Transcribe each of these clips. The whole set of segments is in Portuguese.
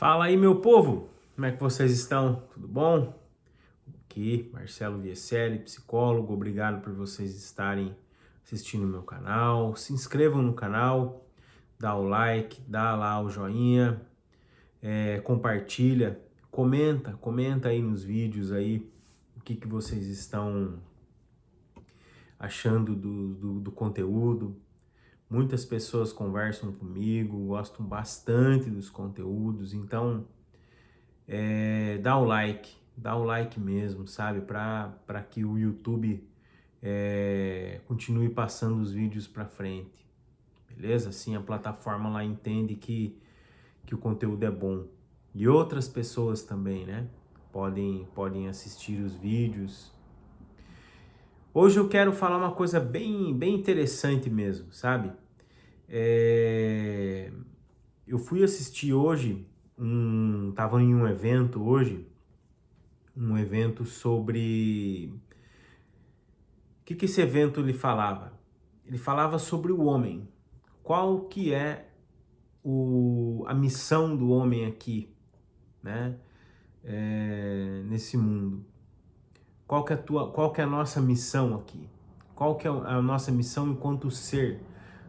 Fala aí, meu povo! Como é que vocês estão? Tudo bom? Aqui, Marcelo Vieselli, psicólogo. Obrigado por vocês estarem assistindo o meu canal. Se inscrevam no canal, dá o like, dá lá o joinha, compartilha, comenta aí nos vídeos aí o que vocês estão achando do conteúdo. Muitas pessoas conversam comigo, gostam bastante dos conteúdos, então dá o like mesmo, sabe? Para que o YouTube continue passando os vídeos para frente, beleza? Assim a plataforma lá entende que o conteúdo é bom. E outras pessoas também, né? Podem assistir os vídeos. Hoje eu quero falar uma coisa bem interessante mesmo, sabe? Eu fui assistir hoje, tava em um evento hoje, um evento sobre... O que esse evento lhe falava? Ele falava sobre o homem. Qual que é a missão do homem aqui, né? Nesse mundo. Qual que é a nossa missão aqui? Qual que é a nossa missão enquanto ser?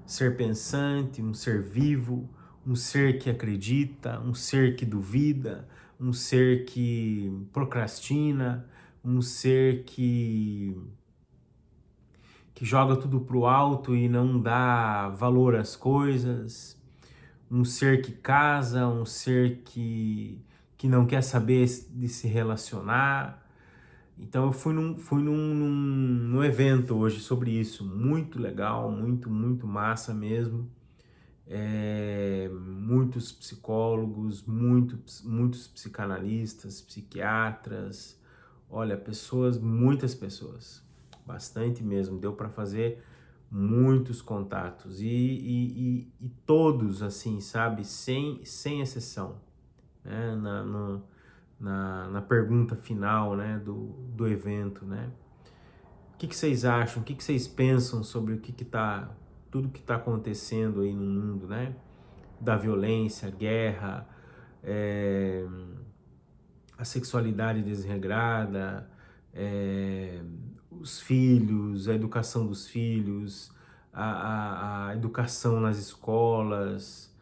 Ser pensante, um ser vivo, um ser que acredita, um ser que duvida, um ser que procrastina, um ser que joga tudo pro alto e não dá valor às coisas, um ser que casa, um ser que não quer saber de se relacionar. Então eu fui num evento hoje sobre isso, muito legal, muito massa mesmo. Muitos psicólogos, muitos psicanalistas, psiquiatras, olha, muitas pessoas, bastante mesmo, deu para fazer muitos contatos e todos assim, sabe, sem exceção, né, na pergunta final, né, do evento, né? O que vocês acham? O que vocês pensam sobre tudo que está acontecendo aí no mundo, né? Da violência, guerra, a sexualidade desregrada, os filhos, a educação dos filhos, a educação nas escolas,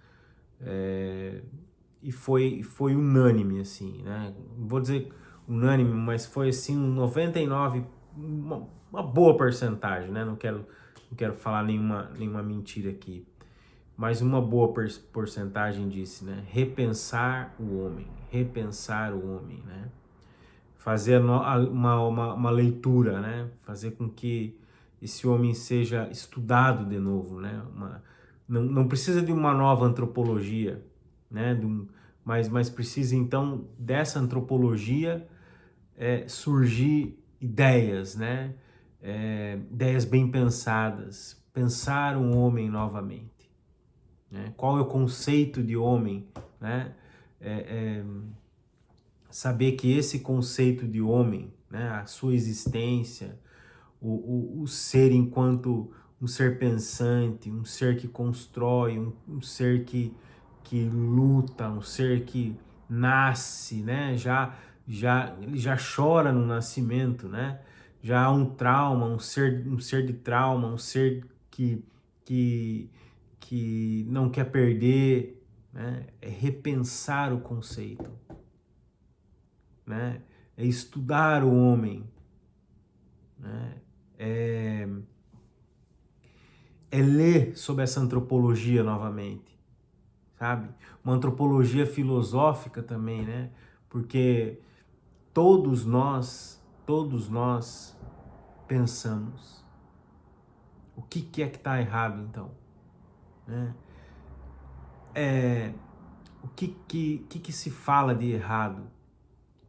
e foi unânime, assim, né? Não vou dizer unânime, mas foi assim, 99, uma boa porcentagem, né? Não quero falar nenhuma mentira aqui. Mas uma boa porcentagem disse, né? Repensar o homem, né? Fazer uma leitura, né? Fazer com que esse homem seja estudado de novo, né? Não precisa de uma nova antropologia, né? Mas precisa então dessa antropologia surgir ideias, né? Ideias bem pensadas, pensar um homem novamente, né? Qual é o conceito de homem, né? Saber que esse conceito de homem, né? A sua existência, o ser enquanto um ser pensante, um ser que constrói, um ser que luta, um ser que nasce, né? Ele já chora no nascimento, né? Já há um trauma, um ser de trauma, um ser que, que não quer perder, né? É repensar o conceito, né? É estudar o homem, né? É ler sobre essa antropologia novamente, sabe? Uma antropologia filosófica também, né? Porque todos nós pensamos. O que é que está errado, então? Né? O que se fala de errado?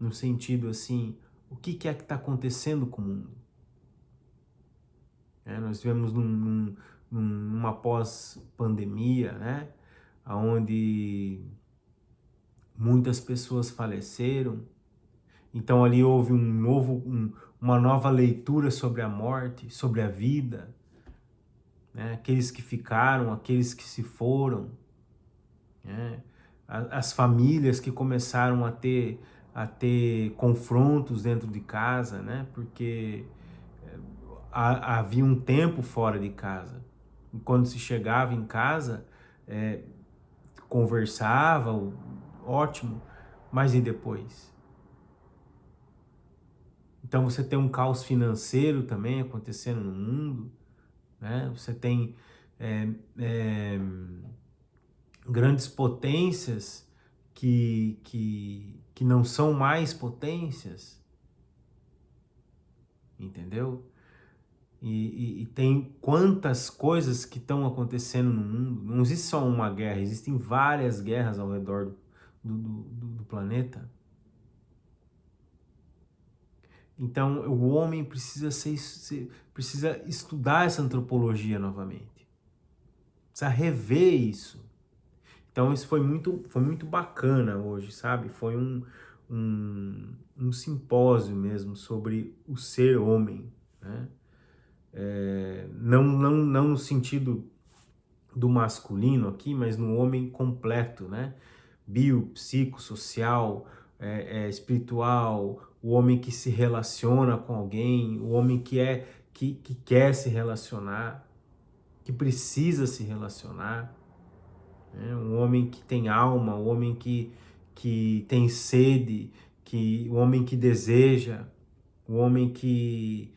No sentido assim, o que é que está acontecendo com o mundo? Nós vivemos numa pós-pandemia, né? Onde muitas pessoas faleceram. Então ali houve uma nova leitura sobre a morte, sobre a vida, né? Aqueles que ficaram, aqueles que se foram, né? as famílias que começaram a ter confrontos dentro de casa, né? Porque havia um tempo fora de casa. E quando se chegava em casa, é, conversava, ótimo, mas e depois? Então você tem um caos financeiro também acontecendo no mundo, né? Você tem é, é, grandes potências que não são mais potências, entendeu? E tem quantas coisas que estão acontecendo no mundo. Não existe só uma guerra, existem várias guerras ao redor do planeta. Então o homem precisa estudar essa antropologia novamente, precisa rever isso. Então isso foi muito bacana hoje, sabe? Foi um simpósio mesmo sobre o ser homem, né? Não no sentido do masculino aqui, mas no homem completo, né? Bio, psicossocial, espiritual, o homem que se relaciona com alguém, o homem que quer se relacionar, que precisa se relacionar, né? Um homem que tem alma, um homem que tem sede, o homem que deseja, o homem que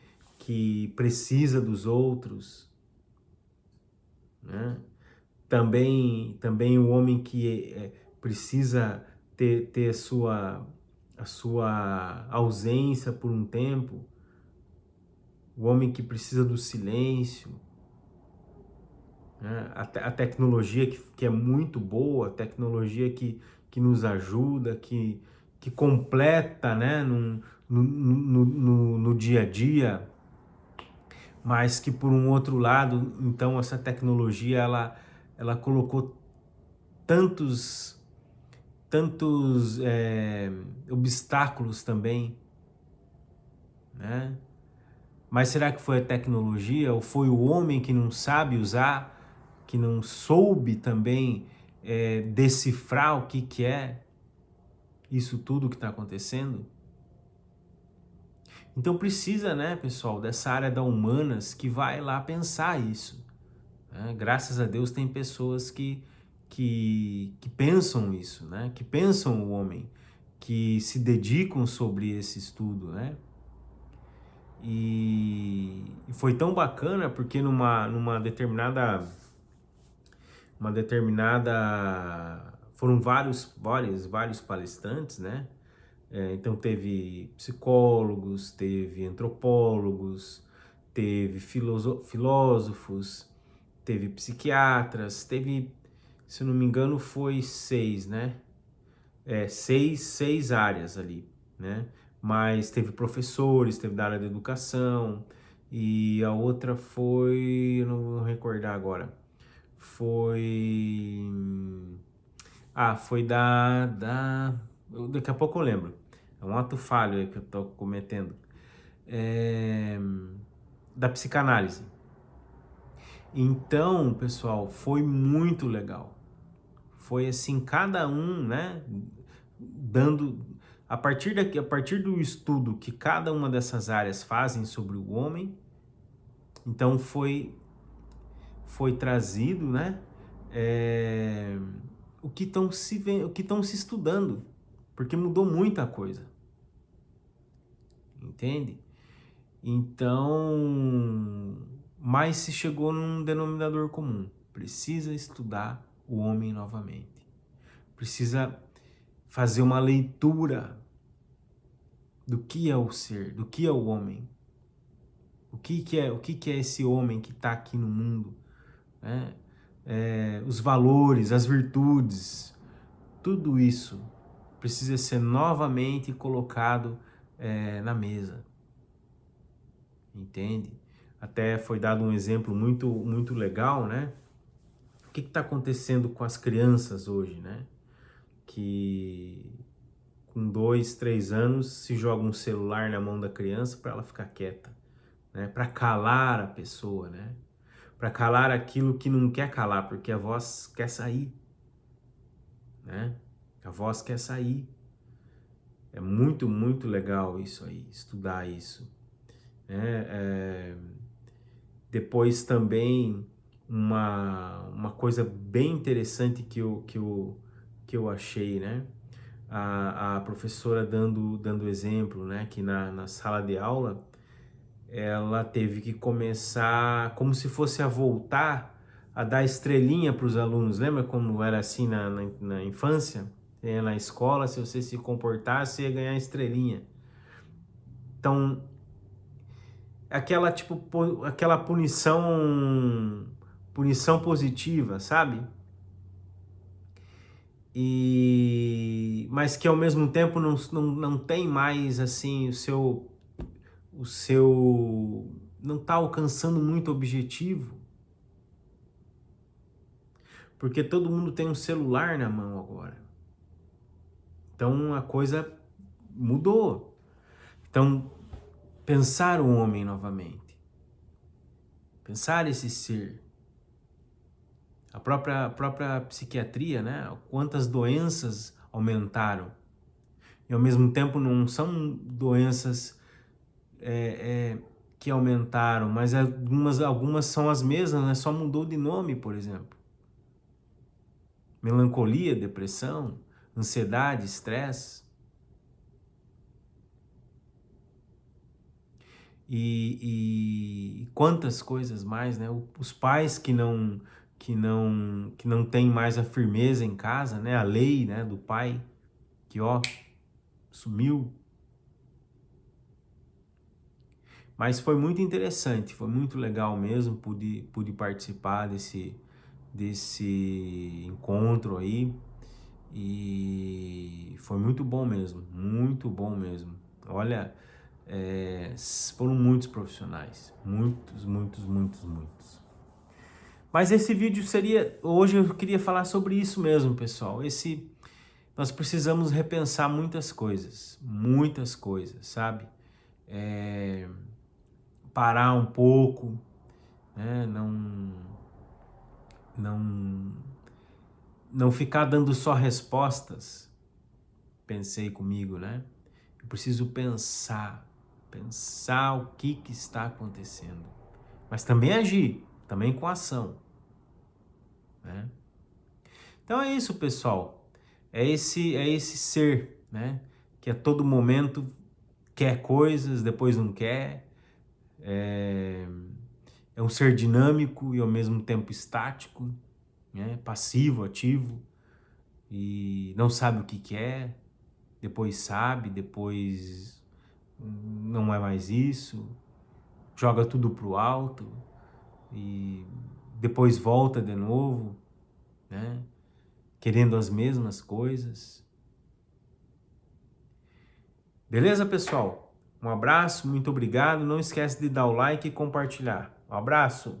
precisa dos outros, né? Também o homem que precisa ter a sua ausência por um tempo, o homem que precisa do silêncio, né? A tecnologia que é muito boa, a tecnologia que nos ajuda, que completa, né, no dia a dia, mas que por um outro lado, então essa tecnologia ela colocou tantos obstáculos também, né? Mas será que foi a tecnologia ou foi o homem que não sabe usar, que não soube também decifrar o que é isso tudo que está acontecendo? Então precisa, né, pessoal, dessa área da humanas que vai lá pensar isso, né? Graças a Deus tem pessoas que pensam isso, né? Que pensam o homem, que se dedicam sobre esse estudo, né? E foi tão bacana porque numa determinada foram vários palestrantes, né? Então teve psicólogos, teve antropólogos, teve filósofos, teve psiquiatras, teve, se eu não me engano, foi 6, né? Seis áreas ali, né? Mas teve professores, teve da área da educação, e a outra foi, eu não vou recordar agora, foi... foi daqui a pouco eu lembro. É um ato falho aí que eu tô cometendo. É, da psicanálise. Então, pessoal, foi muito legal. Foi assim, cada um, né, dando a partir do estudo que cada uma dessas áreas fazem sobre o homem, então foi trazido, né, o que estão se estudando, porque mudou muita coisa, entende? Então, mas se chegou num denominador comum, precisa estudar o homem novamente, precisa fazer uma leitura do que é o ser, do que é o homem, o que é esse homem que está aqui no mundo, né? Os valores, as virtudes, tudo isso precisa ser novamente colocado na mesa, entende? Até foi dado um exemplo muito legal, né? O que está acontecendo com as crianças hoje, né? Que com 2, 3 anos se joga um celular na mão da criança para ela ficar quieta, né? Para calar a pessoa, né? Para calar aquilo que não quer calar, porque a voz quer sair, né? voz quer sair. É muito, muito legal isso aí, estudar isso. Depois também uma coisa bem interessante que eu achei, né? A professora dando exemplo, né? Que na sala de aula ela teve que começar como se fosse a voltar a dar estrelinha para os alunos. Lembra como era assim na infância? Na escola, se você se comportasse, ia ganhar estrelinha. Então, aquela aquela punição positiva, sabe? Mas que ao mesmo tempo não tem mais assim o seu não está alcançando muito objetivo, porque todo mundo tem um celular na mão agora. Então a coisa mudou. Então pensar o homem novamente, pensar esse ser, a própria psiquiatria, né? Quantas doenças aumentaram e ao mesmo tempo não são doenças que aumentaram, mas algumas são as mesmas, né? Só mudou de nome, por exemplo. Melancolia, depressão, ansiedade, estresse. E quantas coisas mais, né? Os pais que não têm mais a firmeza em casa, né? A lei, né, do pai que sumiu. Mas foi muito interessante, foi muito legal mesmo, pude participar desse encontro aí e foi muito bom mesmo, muito bom mesmo. Olha, foram muitos profissionais, muitos, muitos, muitos, muitos. Mas esse vídeo hoje eu queria falar sobre isso mesmo, pessoal. Nós precisamos repensar muitas coisas, sabe? Parar um pouco, né? Não ficar dando só respostas. Pensei comigo, né? Eu preciso pensar o que está acontecendo, mas também agir, também com ação, né? Então é isso, pessoal. É esse ser, né? Que a todo momento quer coisas, depois não quer. É um ser dinâmico e ao mesmo tempo estático, né? Passivo, ativo, e não sabe o que quer, depois sabe, depois não é mais isso, joga tudo pro alto e depois volta de novo, né? Querendo as mesmas coisas. Beleza, pessoal? Um abraço, muito obrigado. Não esquece de dar o like e compartilhar. Um abraço!